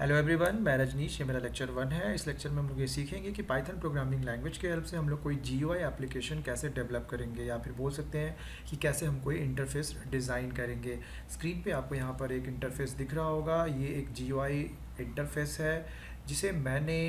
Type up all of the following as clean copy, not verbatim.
Hello everyone, मैं रजनीश। ये मेरा लेक्चर 1 है। इस लेक्चर में हम लोग ये सीखेंगे कि पाइथन प्रोग्रामिंग लैंग्वेज के हेल्प से हम लोग कोई जीयूआई एप्लीकेशन कैसे डेवलप करेंगे, या फिर बोल सकते हैं कि कैसे हम कोई इंटरफेस डिज़ाइन करेंगे। स्क्रीन पे आपको यहाँ पर एक इंटरफेस दिख रहा होगा। ये एक जीयूआई इंटरफेस है जिसे मैंने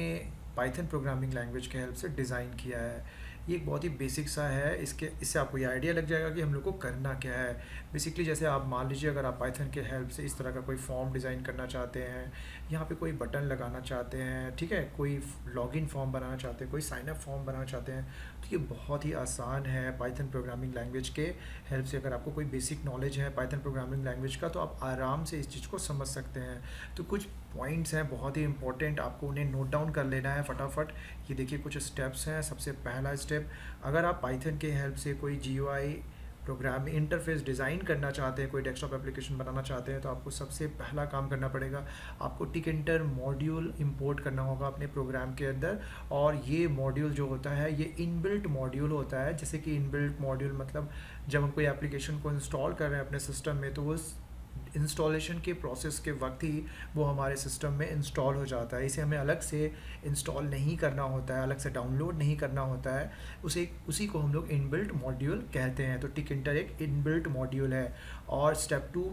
पाइथन प्रोग्रामिंग लैंग्वेज के हेल्प से डिज़ाइन किया है। ये एक बहुत ही बेसिक सा है। इससे आपको ये आइडिया लग जाएगा कि हम लोग को करना क्या है। बेसिकली जैसे आप मान लीजिए, अगर आप पाइथन के हेल्प से इस तरह का कोई फॉर्म डिज़ाइन करना चाहते हैं, यहाँ पे कोई बटन लगाना चाहते हैं, ठीक है, कोई लॉगिन फॉर्म बनाना चाहते हैं, कोई साइन अप फॉर्म बनाना चाहते हैं, तो ये बहुत ही आसान है पाइथन प्रोग्रामिंग लैंग्वेज के हेल्प से। अगर आपको कोई बेसिक नॉलेज है पाइथन प्रोग्रामिंग लैंग्वेज का, तो आप आराम से इस चीज़ को समझ सकते हैं। तो कुछ पॉइंट्स हैं बहुत ही इंपॉर्टेंट, आपको उन्हें नोट डाउन कर लेना है फटाफट। ये देखिए कुछ स्टेप्स हैं। सबसे पहला स्टेप, अगर आप पाइथन के हेल्प से कोई जीयूआई प्रोग्राम इंटरफेस डिज़ाइन करना चाहते हैं, कोई डेस्कटॉप एप्लीकेशन बनाना चाहते हैं, तो आपको सबसे पहला काम करना पड़ेगा, आपको टिकएंटर मॉड्यूल इंपोर्ट करना होगा अपने प्रोग्राम के अंदर। और ये मॉड्यूल जो होता है, ये इनबिल्ट मॉड्यूल होता है। जैसे कि इनबिल्ट मॉड्यूल मतलब जब हम कोई एप्लीकेशन को इंस्टॉल कर रहे हैं अपने सिस्टम में, तो वो इंस्टॉलेशन के प्रोसेस के वक्त ही वो हमारे सिस्टम में इंस्टॉल हो जाता है। इसे हमें अलग से इंस्टॉल नहीं करना होता है, अलग से डाउनलोड नहीं करना होता है। उसी को हम लोग इनबिल्ट मॉड्यूल कहते हैं। तो टिकएंटर एक इनबिल्ट मॉड्यूल है। और स्टेप 2,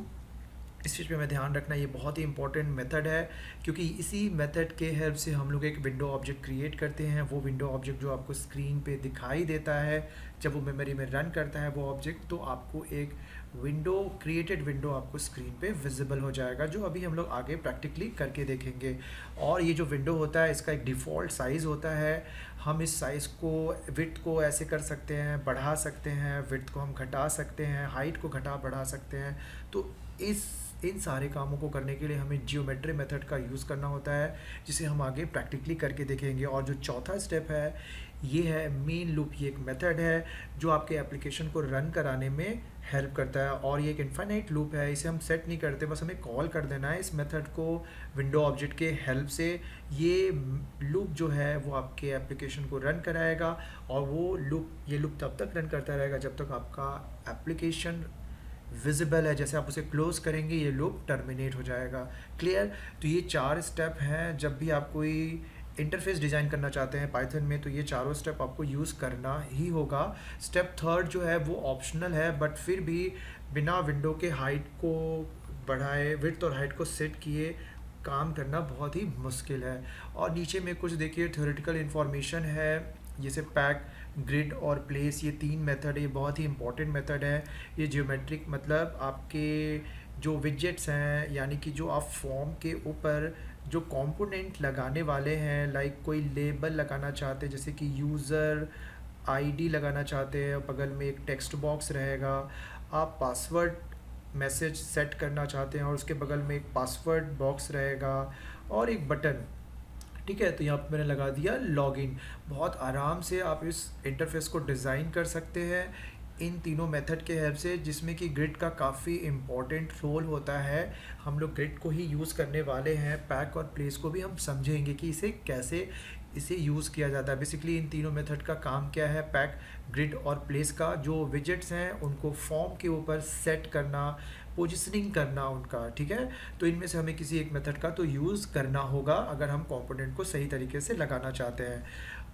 इस चीज़ पे हमें ध्यान रखना, ये बहुत ही इंपॉर्टेंट मेथड है, क्योंकि इसी मेथड के हेल्प से हम लोग एक विंडो ऑब्जेक्ट क्रिएट करते हैं। वो विंडो ऑब्जेक्ट जो आपको स्क्रीन पे दिखाई देता है, जब वो मेमोरी में रन करता है वो ऑब्जेक्ट, तो आपको एक क्रिएटेड विंडो आपको स्क्रीन पे विजिबल हो जाएगा, जो अभी हम लोग आगे प्रैक्टिकली करके देखेंगे। और ये जो विंडो होता है, इसका एक डिफ़ॉल्ट साइज़ होता है। हम इस साइज़ को, विड्थ को ऐसे कर सकते हैं, बढ़ा सकते हैं, विड्थ को हम घटा सकते हैं, हाइट को घटा बढ़ा सकते हैं। तो इन सारे कामों को करने के लिए हमें जियोमेट्री मेथड का यूज़ करना होता है, जिसे हम आगे प्रैक्टिकली करके देखेंगे। और जो चौथा स्टेप है, ये है मेन लूप। ये एक मेथड है जो आपके एप्लीकेशन को रन कराने में हेल्प करता है। और ये एक इनफाइनाइट लूप है, इसे हम सेट नहीं करते, बस हमें कॉल कर देना है इस मेथड को विंडो ऑब्जेक्ट के हेल्प से। ये लूप जो है वो आपके एप्लीकेशन को रन कराएगा, और ये लूप तब तक रन करता रहेगा जब तक आपका एप्लीकेशन विजिबल है। जैसे आप उसे क्लोज करेंगे, ये लूप टर्मिनेट हो जाएगा। क्लियर? तो ये 4 स्टेप हैं। जब भी आप कोई इंटरफेस डिज़ाइन करना चाहते हैं पाइथन में, तो ये चारों स्टेप आपको यूज़ करना ही होगा। स्टेप 3 जो है वो ऑप्शनल है, बट फिर भी बिना विंडो के हाइट को बढ़ाए, विड्थ और हाइट को सेट किए काम करना बहुत ही मुश्किल है। और नीचे में कुछ देखिए थ्योरेटिकल इन्फॉर्मेशन है, जैसे पैक, ग्रिड और प्लेस। ये 3 मेथड, ये बहुत ही इंपॉर्टेंट मेथड है। ये जियोमेट्रिक मतलब आपके जो विजेट्स हैं, यानी कि जो आप फॉर्म के ऊपर जो कंपोनेंट लगाने वाले हैं, लाइक कोई लेबल लगाना चाहते हैं, जैसे कि यूज़र आईडी लगाना चाहते हैं, बगल में एक टेक्स्ट बॉक्स रहेगा। आप पासवर्ड मैसेज सेट करना चाहते हैं और उसके बगल में एक पासवर्ड बॉक्स रहेगा और एक बटन। ठीक है, तो यहाँ पर मैंने लगा दिया लॉगिन। बहुत आराम से आप इस इंटरफेस को डिज़ाइन कर सकते हैं इन तीनों मेथड के हेल्प से, जिसमें कि ग्रिड का काफ़ी इम्पॉर्टेंट रोल होता है। हम लोग ग्रिड को ही यूज़ करने वाले हैं। पैक और प्लेस को भी हम समझेंगे कि इसे यूज़ किया जाता है। बेसिकली इन तीनों मेथड का काम क्या है, पैक, ग्रिड और प्लेस का, जो विजेट्स हैं उनको फॉर्म के ऊपर सेट करना, पोजिशनिंग करना उनका। ठीक है, तो इनमें से हमें किसी एक मेथड का तो यूज़ करना होगा अगर हम कंपोनेंट को सही तरीके से लगाना चाहते हैं।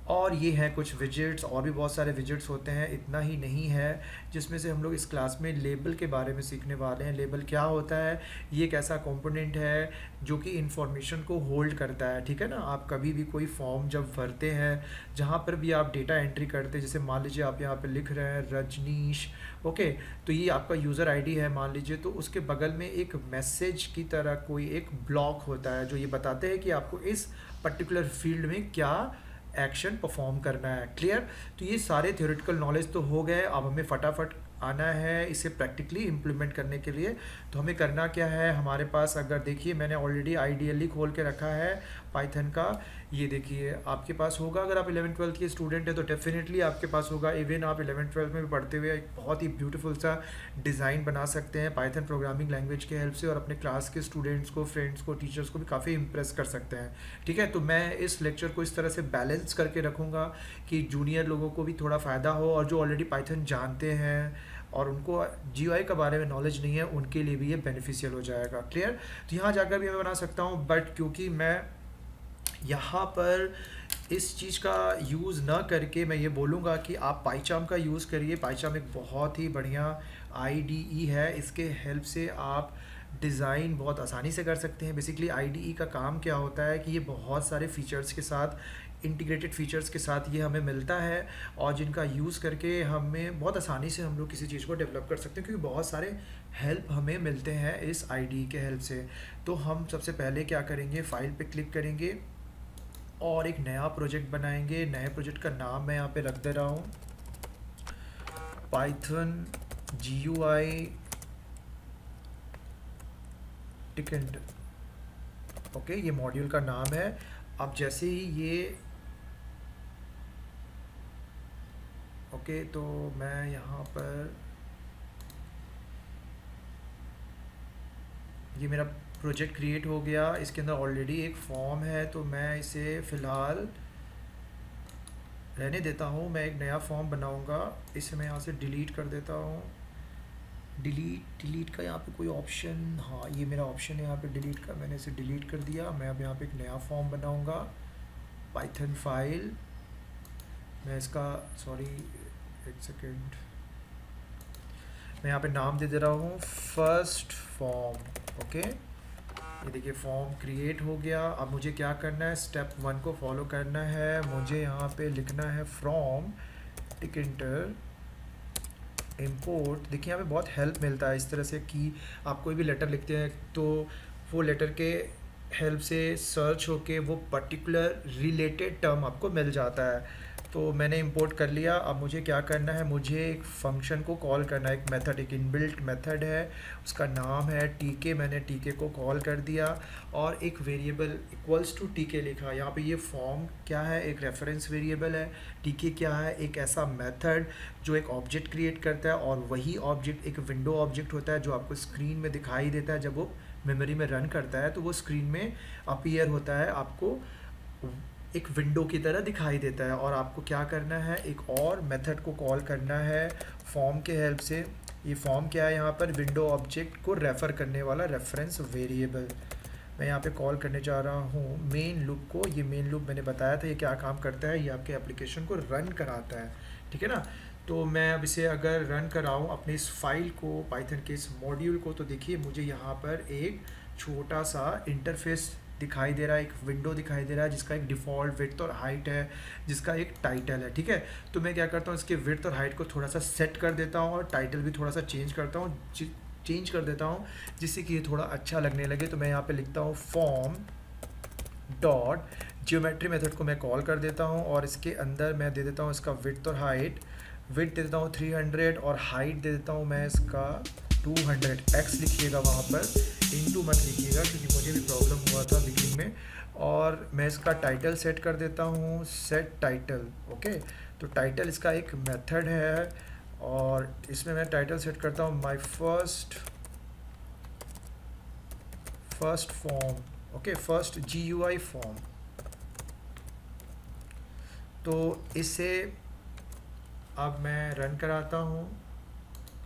और ये हैं कुछ विजेट्स, और भी बहुत सारे विजेट्स होते हैं, इतना ही नहीं है, जिसमें से हम लोग इस क्लास में लेबल के बारे में सीखने वाले हैं। लेबल क्या होता है? ये एक ऐसा कंपोनेंट है जो कि इंफॉर्मेशन को होल्ड करता है। ठीक है ना, आप कभी भी कोई फॉर्म जब भरते हैं, जहाँ पर भी आप डेटा एंट्री करते हैं, जैसे मान लीजिए आप यहाँ पे लिख रहे हैं रजनीश, ओके, तो ये आपका यूज़र आईडी है मान लीजिए, तो उसके बगल में एक मैसेज की तरह कोई एक ब्लॉक होता है जो ये बताते हैं कि आपको इस पर्टिकुलर फील्ड में क्या एक्शन परफॉर्म करना है। क्लियर? तो ये सारे थ्योरेटिकल नॉलेज तो हो गए। अब हमें फटाफट आना है इसे प्रैक्टिकली इम्प्लीमेंट करने के लिए। तो हमें करना क्या है, हमारे पास अगर देखिए मैंने ऑलरेडी आईडीएलई खोल के रखा है पाइथन का। ये देखिए आपके पास होगा, अगर आप 11th-12th के स्टूडेंट हैं तो डेफिनेटली आपके पास होगा। इवन आप 11th-12th में भी पढ़ते हुए एक बहुत ही ब्यूटीफुल सा डिज़ाइन बना सकते हैं पाइथन प्रोग्रामिंग लैंग्वेज के हेल्प से, और अपने क्लास के स्टूडेंट्स को, फ्रेंड्स को, टीचर्स को भी काफ़ी इंप्रेस कर सकते हैं। ठीक है, तो मैं इस लेक्चर को इस तरह से बैलेंस करके रखूँगा कि जूनियर लोगों को भी थोड़ा फ़ायदा हो, और जो ऑलरेडी पाइथन जानते हैं और उनको जीयूआई के बारे में नॉलेज नहीं है उनके लिए भी ये बेनिफिशियल हो जाएगा। क्लियर? तो यहाँ जाकर भी मैं बना सकता हूँ, बट क्योंकि मैं यहाँ पर इस चीज़ का यूज़ ना करके मैं ये बोलूँगा कि आप पाइचाम का यूज़ करिए। पाइचाम एक बहुत ही बढ़िया आईडीई है, इसके हेल्प से आप डिज़ाइन बहुत आसानी से कर सकते हैं। बेसिकली आईडीई का काम क्या होता है कि ये बहुत सारे फीचर्स के साथ, इंटीग्रेटेड फीचर्स के साथ ये हमें मिलता है, और जिनका यूज़ करके हमें बहुत आसानी से हम लोग किसी चीज़ को डेवलप कर सकते हैं, क्योंकि बहुत सारे हेल्प हमें मिलते हैं इस आईडीई के हेल्प से। तो हम सबसे पहले क्या करेंगे, फाइल पे क्लिक करेंगे और एक नया प्रोजेक्ट बनाएंगे। नए प्रोजेक्ट का नाम मैं यहाँ पे रख दे रहा हूँ पाइथन GUI टिकेंट। ओके, ये मॉड्यूल का नाम है। अब जैसे ही ये ओके, तो मैं यहाँ पर ये मेरा प्रोजेक्ट क्रिएट हो गया। इसके अंदर ऑलरेडी एक फॉर्म है, तो मैं इसे फ़िलहाल रहने देता हूँ। मैं एक नया फॉर्म बनाऊँगा, इसे मैं यहाँ से डिलीट कर देता हूँ। डिलीट का यहाँ पे कोई ऑप्शन, हाँ ये मेरा ऑप्शन है यहाँ पे डिलीट का, मैंने इसे डिलीट कर दिया। मैं अब यहाँ पे एक नया फॉर्म बनाऊँगा, पाइथन फाइल। मैं इसका एक सेकेंड, मैं यहाँ पे नाम दे रहा हूँ फर्स्ट फॉर्म। ओके, ये देखिए फॉर्म क्रिएट हो गया। अब मुझे क्या करना है, स्टेप 1 को फॉलो करना है। मुझे यहाँ पे लिखना है फ्रॉम टिकेंटर इंपोर्ट। देखिए यहाँ पे बहुत हेल्प मिलता है इस तरह से कि आप कोई भी लेटर लिखते हैं तो वो लेटर के हेल्प से सर्च होके वो पर्टिकुलर रिलेटेड टर्म आपको मिल जाता है। तो मैंने इंपोर्ट कर लिया। अब मुझे क्या करना है, मुझे एक फंक्शन को कॉल करना है, एक मेथड, एक इनबिल्ट मेथड है, उसका नाम है टीके। मैंने टीके को कॉल कर दिया और एक वेरिएबल इक्वल्स टू टीके लिखा। यहाँ पे ये फॉर्म क्या है, एक रेफरेंस वेरिएबल है। टीके क्या है, एक ऐसा मेथड जो एक ऑब्जेक्ट क्रिएट करता है, और वही ऑब्जेक्ट एक विंडो ऑब्जेक्ट होता है जो आपको स्क्रीन में दिखाई देता है। जब वो मेमोरी में रन करता है तो वो स्क्रीन में अपीयर होता है, आपको एक विंडो की तरह दिखाई देता है। और आपको क्या करना है, एक और मेथड को कॉल करना है फॉर्म के हेल्प से। ये फॉर्म क्या है, यहाँ पर विंडो ऑब्जेक्ट को रेफ़र करने वाला रेफरेंस वेरिएबल मैं यहाँ पे कॉल करने जा रहा हूँ मेन लूप को। ये मेन लूप मैंने बताया था ये क्या काम करता है, ये आपके एप्लीकेशन को रन कराता है। ठीक है ना? तो मैं अब इसे अगर रन कराऊँ अपने इस फाइल को, पाइथन के इस मॉड्यूल को, तो देखिए मुझे यहाँ पर एक छोटा सा इंटरफेस दिखाई दे रहा है, एक विंडो दिखाई दे रहा है जिसका एक डिफ़ॉल्ट विड्थ और हाइट है, जिसका एक टाइटल है। ठीक है, तो मैं क्या करता हूँ, इसके विड्थ और हाइट को थोड़ा सा सेट कर देता हूँ, और टाइटल भी थोड़ा सा चेंज करता हूँ जिससे कि ये थोड़ा अच्छा लगने लगे। तो मैं यहाँ पे लिखता हूँ फॉर्म डॉट जियोमेट्री मेथड को मैं कॉल कर देता हूँ, और इसके अंदर मैं दे देता हूँ इसका विड्थ और हाइट। विड्थ दे देता हूँ 300 और हाइट दे देता हूँ मैं इसका 200। एक्स लिखिएगा वहाँ पर, इनटू मत लिखिएगा क्योंकि मुझे भी प्रॉब्लम हुआ था बिगिनिंग में। और मैं इसका टाइटल सेट कर देता हूँ, सेट टाइटल। ओके, तो टाइटल इसका एक मेथड है, और इसमें मैं टाइटल सेट करता हूँ my first form. Okay, first GUI form. तो इसे अब मैं रन कराता हूँ,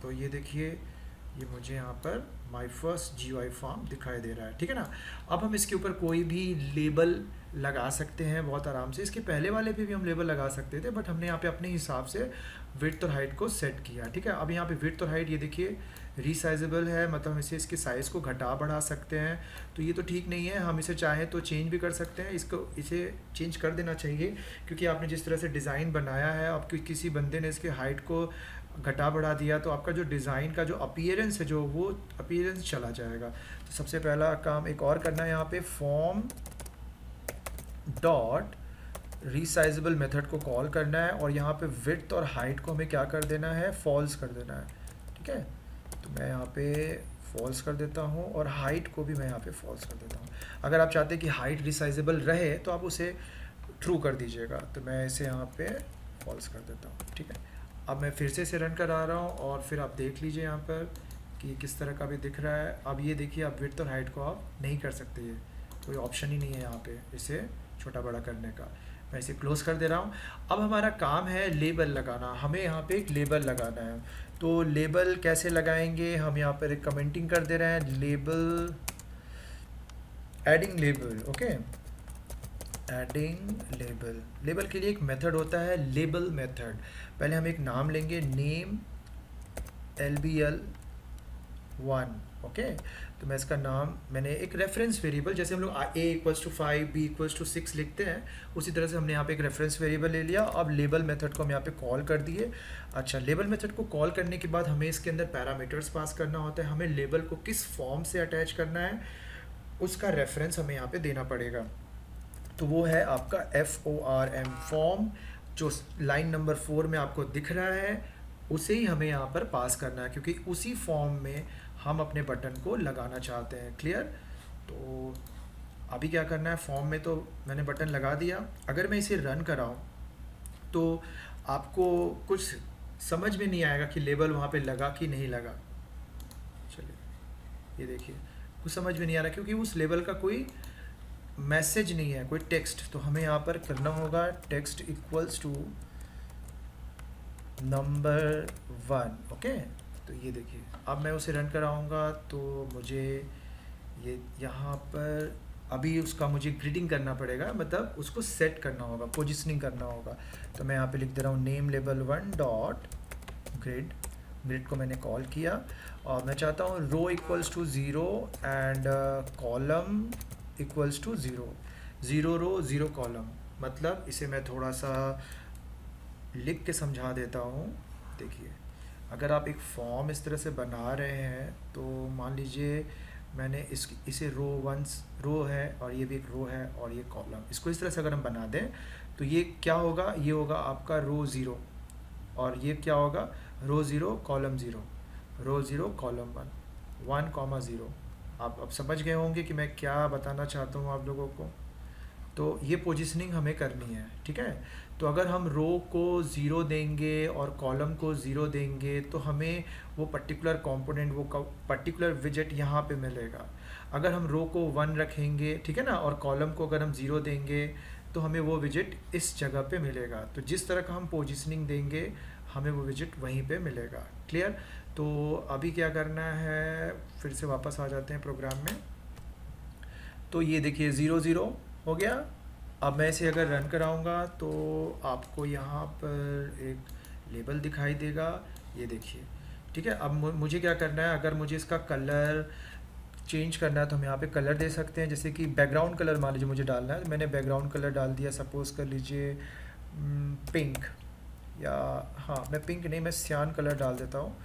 तो ये देखिए ये मुझे यहाँ पर माय फर्स्ट GUI फॉर्म दिखाई दे रहा है। ठीक है ना? अब हम इसके ऊपर कोई भी लेबल लगा सकते हैं बहुत आराम से। इसके पहले वाले पे भी हम लेबल लगा सकते थे, बट हमने यहाँ पे अपने हिसाब से विड्थ और हाइट को सेट किया। ठीक है, अब यहाँ पे विड्थ और हाइट ये देखिए रीसाइजेबल है, मतलब हम इसे इसके साइज़ को घटा बढ़ा सकते हैं। तो ये तो ठीक नहीं है, हम इसे चाहें तो चेंज भी कर सकते हैं। इसे चेंज कर देना चाहिए, क्योंकि आपने जिस तरह से डिज़ाइन बनाया है, अब किसी बंदे ने इसके हाइट को घटा बढ़ा दिया तो आपका जो डिज़ाइन का जो अपीयरेंस है, जो वो अपीयरेंस चला जाएगा। तो सबसे पहला काम एक और करना है, यहाँ पे फॉर्म डॉट रीसाइजेबल मेथड को कॉल करना है, और यहाँ पे विड्थ और हाइट को हमें क्या कर देना है, फॉल्स कर देना है। ठीक है, तो मैं यहाँ पे फॉल्स कर देता हूँ, और हाइट को भी मैं यहाँ पे फॉल्स कर देता हूँ। अगर आप चाहते हैं कि हाइट रिसाइजेबल रहे तो आप उसे ट्रू कर दीजिएगा। तो मैं इसे यहाँ पे फॉल्स कर देता हूँ, ठीक है। अब मैं फिर से इसे रन करा रहा हूँ और फिर आप देख लीजिए यहाँ पर कि किस तरह का भी दिख रहा है। अब ये देखिए, आप विड्थ और हाइट को आप नहीं कर सकते, ये कोई ऑप्शन ही नहीं है यहाँ पे इसे छोटा बड़ा करने का। मैं इसे क्लोज कर दे रहा हूँ। अब हमारा काम है लेबल लगाना। हमें यहाँ पे एक लेबल लगाना है। तो लेबल कैसे लगाएंगे, हम यहाँ पर एक कमेंटिंग कर दे रहे हैं, label, adding label, okay, adding label. Label के लिए एक मेथड होता है लेबल मेथड। पहले हम एक नाम लेंगे, नेम LBL1, ओके। तो मैं इसका नाम, मैंने एक रेफरेंस वेरिएबल, जैसे हम लोग a = 5 b = 6 लिखते हैं, उसी तरह से हमने यहाँ पे एक रेफरेंस वेरिएबल ले लिया। अब लेबल मेथड को हम यहाँ पे कॉल कर दिए। अच्छा, लेबल मेथड को कॉल करने के बाद हमें इसके अंदर पैरामीटर्स पास करना होता है। हमें लेबल को किस फॉर्म से अटैच करना है, उसका रेफरेंस हमें यहाँ पे देना पड़ेगा। तो वो है आपका FORM, फॉर्म, जो लाइन नंबर 4 में आपको दिख रहा है, उसे ही हमें यहाँ पर पास करना है, क्योंकि उसी फॉर्म में हम अपने बटन को लगाना चाहते हैं। क्लियर? तो अभी क्या करना है, फॉर्म में तो मैंने बटन लगा दिया। अगर मैं इसे रन कराऊँ तो आपको कुछ समझ में नहीं आएगा कि लेबल वहाँ पे लगा कि नहीं लगा। चलिए, ये देखिए, कुछ समझ में नहीं आ रहा क्योंकि उस लेबल का कोई मैसेज नहीं है, कोई टेक्स्ट। तो हमें यहाँ पर करना होगा टेक्स्ट = नंबर 1, ओके। तो ये देखिए, अब मैं उसे रन कराऊंगा तो मुझे ये यहाँ पर अभी उसका मुझे ग्रिडिंग करना पड़ेगा, मतलब उसको सेट करना होगा, पोजिशनिंग करना होगा। तो मैं यहाँ पे लिख दे रहा हूँ नेम लेबल1 डॉट ग्रिड। ग्रिड को मैंने कॉल किया और मैं चाहता हूँ रो = 0 एंड कॉलम = 0, 0 रो 0 कॉलम। मतलब इसे मैं थोड़ा सा लिख के समझा देता हूँ। देखिए, अगर आप एक फॉर्म इस तरह से बना रहे हैं तो मान लीजिए मैंने इसे रो 1 रो है और ये भी एक रो है और ये कॉलम, इसको इस तरह से अगर हम बना दें तो ये क्या होगा, ये होगा आपका रो 0 और ये क्या होगा, रो 0 कॉलम 0, रो 0 कॉलम 1, 1,0। आप अब समझ गए होंगे कि मैं क्या बताना चाहता हूँ आप लोगों को। तो ये पोजीशनिंग हमें करनी है, ठीक है। तो अगर हम रो को 0 देंगे और कॉलम को 0 देंगे तो हमें वो पर्टिकुलर कंपोनेंट, वो पर्टिकुलर विजेट यहाँ पे मिलेगा। अगर हम रो को 1 रखेंगे, ठीक है ना, और कॉलम को अगर हम 0 देंगे तो हमें वो विजेट इस जगह पे मिलेगा। तो जिस तरह का हम पोजीशनिंग देंगे हमें वो विजेट वहीं पे मिलेगा। क्लियर? तो अभी क्या करना है, फिर से वापस आ जाते हैं प्रोग्राम में। तो ये देखिए 0 0 हो गया। अब मैं इसे अगर रन कराऊंगा तो आपको यहाँ पर एक लेबल दिखाई देगा, ये देखिए, ठीक है। अब मुझे क्या करना है, अगर मुझे इसका कलर चेंज करना है तो हम यहाँ पे कलर दे सकते हैं। जैसे कि बैकग्राउंड कलर मान लीजिए मुझे डालना है, मैंने बैकग्राउंड कलर डाल दिया, सपोज कर लीजिए पिंक, या हाँ मैं पिंक नहीं, मैं सियान कलर डाल देता हूँ।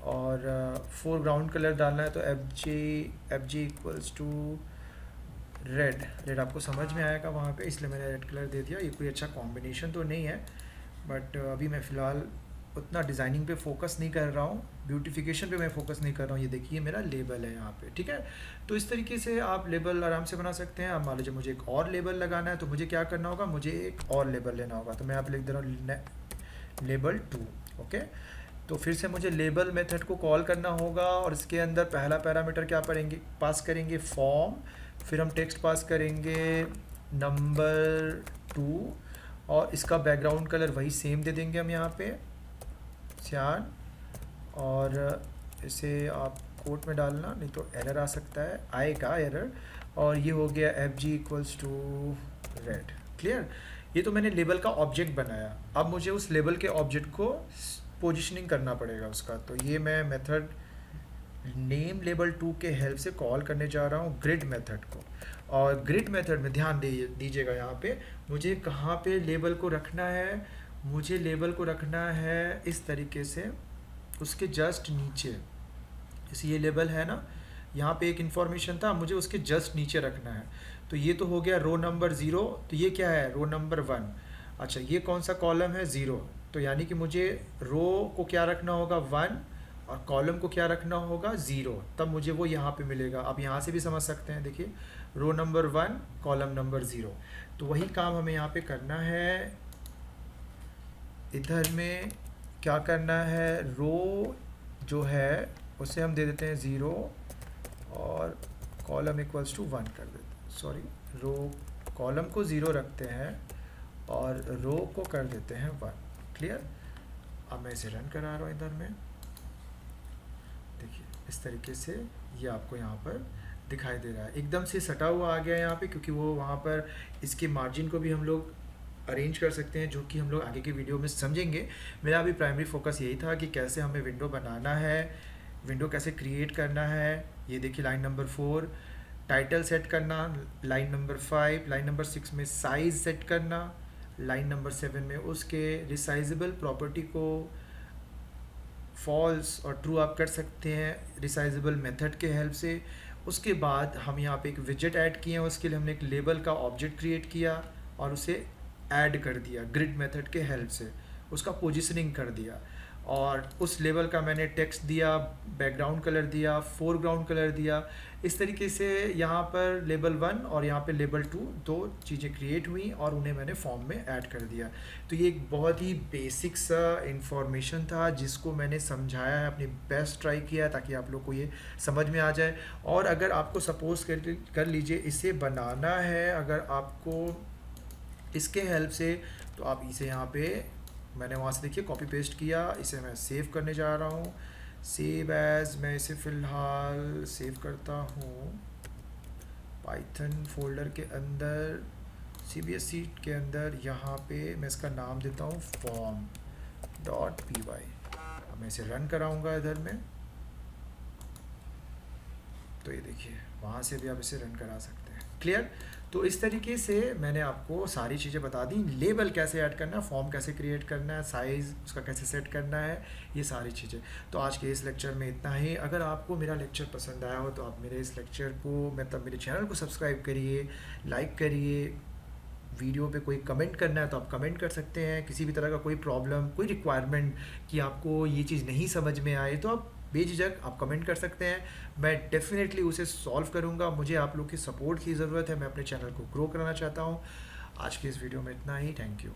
और फोरग्राउंड कलर डालना है तो FG = रेड। रेड आपको समझ में आएगा वहाँ पे, इसलिए मैंने रेड कलर दे दिया। ये कोई अच्छा कॉम्बिनेशन तो नहीं है, बट अभी मैं फ़िलहाल उतना डिज़ाइनिंग पे फोकस नहीं कर रहा हूँ, ब्यूटिफिकेशन पे मैं फोकस नहीं कर रहा हूँ। ये देखिए मेरा लेबल है यहाँ पे, ठीक है। तो इस तरीके से आप लेबल आराम से बना सकते हैं। अब मान लीजिए मुझे एक और लेबल लगाना है तो मुझे क्या करना होगा, मुझे एक और लेबल लेना होगा। तो मैं यहाँ पे लिख दे रहा हूँ लेबल 2, ओके। तो फिर से मुझे लेबल मेथड को कॉल करना होगा और इसके अंदर पहला पैरामीटर क्या पास करेंगे, फॉर्म। फिर हम टेक्स्ट पास करेंगे नंबर 2 और इसका बैकग्राउंड कलर वही सेम दे देंगे हम यहाँ पे, सियान। और इसे आप कोट में डालना, नहीं तो एरर आ सकता है, आएगा एरर। और ये हो गया FG = रेड। क्लियर? ये तो मैंने लेबल का ऑब्जेक्ट बनाया। अब मुझे उस लेबल के ऑब्जेक्ट को पोजिशनिंग करना पड़ेगा उसका। तो ये मैं मेथड नेम लेबल 2 के हेल्प से कॉल करने जा रहा हूँ ग्रिड मेथड को। और ग्रिड मेथड में ध्यान दीजिएगा यहाँ पे मुझे कहाँ पे लेबल को रखना है। मुझे लेबल को रखना है इस तरीके से, उसके जस्ट नीचे। जैसे ये लेबल है ना, यहाँ पे एक इन्फॉर्मेशन था, मुझे उसके जस्ट नीचे रखना है। तो ये तो हो गया रो नंबर 0, तो ये क्या है, रो नंबर 1। अच्छा, ये कौन सा कॉलम है, 0। तो यानी कि मुझे रो को क्या रखना होगा, 1, और कॉलम को क्या रखना होगा, 0, तब मुझे वो यहाँ पे मिलेगा। आप यहाँ से भी समझ सकते हैं, देखिए रो नंबर 1 कॉलम नंबर 0। तो वही काम हमें यहाँ पे करना है। इधर में क्या करना है, रो जो है उसे हम दे देते हैं 0 और कॉलम इक्वल्स टू 1 कर देते हैं। सॉरी, रो कॉलम को 0 रखते हैं और रो को कर देते हैं 1। क्लियर। अब मैं इसे रन करा रहा हूँ इधर में, देखिए इस तरीके से ये आपको यहाँ पर दिखाई दे रहा है। एकदम से सटा हुआ आ गया यहाँ पे, क्योंकि वो वहाँ पर इसके मार्जिन को भी हम लोग अरेंज कर सकते हैं, जो कि हम लोग आगे की वीडियो में समझेंगे। मेरा अभी प्राइमरी फोकस यही था कि कैसे हमें विंडो बनाना है, विंडो कैसे क्रिएट करना है। ये देखिए लाइन नंबर 4 टाइटल सेट करना, लाइन नंबर 5, लाइन नंबर 6 में साइज सेट करना, लाइन नंबर 7 में उसके रिसाइजेबल प्रॉपर्टी को फॉल्स और ट्रू आप कर सकते हैं रिसाइजेबल मेथड के हेल्प से। उसके बाद हम यहाँ पे एक विजेट ऐड किए हैं, उसके लिए हमने एक लेबल का ऑब्जेक्ट क्रिएट किया और उसे ऐड कर दिया ग्रिड मेथड के हेल्प से, उसका पोजीशनिंग कर दिया और उस लेवल का मैंने टेक्स्ट दिया, बैकग्राउंड कलर दिया, फोरग्राउंड कलर दिया। इस तरीके से यहाँ पर लेबल 1 और यहाँ पे लेबल 2 दो चीज़ें क्रिएट हुई और उन्हें मैंने फॉर्म में ऐड कर दिया। तो ये एक बहुत ही बेसिक सा इंफॉर्मेशन था जिसको मैंने समझाया है, अपनी बेस्ट ट्राई किया है ताकि आप लोग को ये समझ में आ जाए। और अगर आपको सपोज कर लीजिए इसे बनाना है अगर आपको इसके हेल्प से, तो आप इसे यहाँ पे मैंने वहाँ से देखिए कॉपी पेस्ट किया, इसे मैं सेव करने जा रहा हूँ। सेव एज, मैं इसे फ़िलहाल सेव करता हूँ पाइथन फोल्डर के अंदर, CBSE के अंदर। यहाँ पे मैं इसका नाम देता हूँ form.py। अब मैं इसे रन कराऊँगा इधर में, तो ये देखिए वहाँ से भी आप इसे रन करा सकते हैं। क्लियर। तो इस तरीके से मैंने आपको सारी चीज़ें बता दी, लेबल कैसे ऐड करना है, फॉर्म कैसे क्रिएट करना है, साइज़ उसका कैसे सेट करना है, ये सारी चीज़ें। तो आज के इस लेक्चर में इतना ही। अगर आपको मेरा लेक्चर पसंद आया हो तो आप मेरे इस लेक्चर को मतलब मेरे चैनल को सब्सक्राइब करिए, लाइक करिए। वीडियो पे कोई कमेंट करना है तो आप कमेंट कर सकते हैं। किसी भी तरह का कोई प्रॉब्लम, कोई रिक्वायरमेंट कि आपको ये चीज़ नहीं समझ में आए तो आप बेझिझक आप कमेंट कर सकते हैं, मैं डेफिनेटली उसे सॉल्व करूंगा। मुझे आप लोग की सपोर्ट की ज़रूरत है, मैं अपने चैनल को ग्रो कराना चाहता हूं। आज की इस वीडियो में इतना ही। Thank you.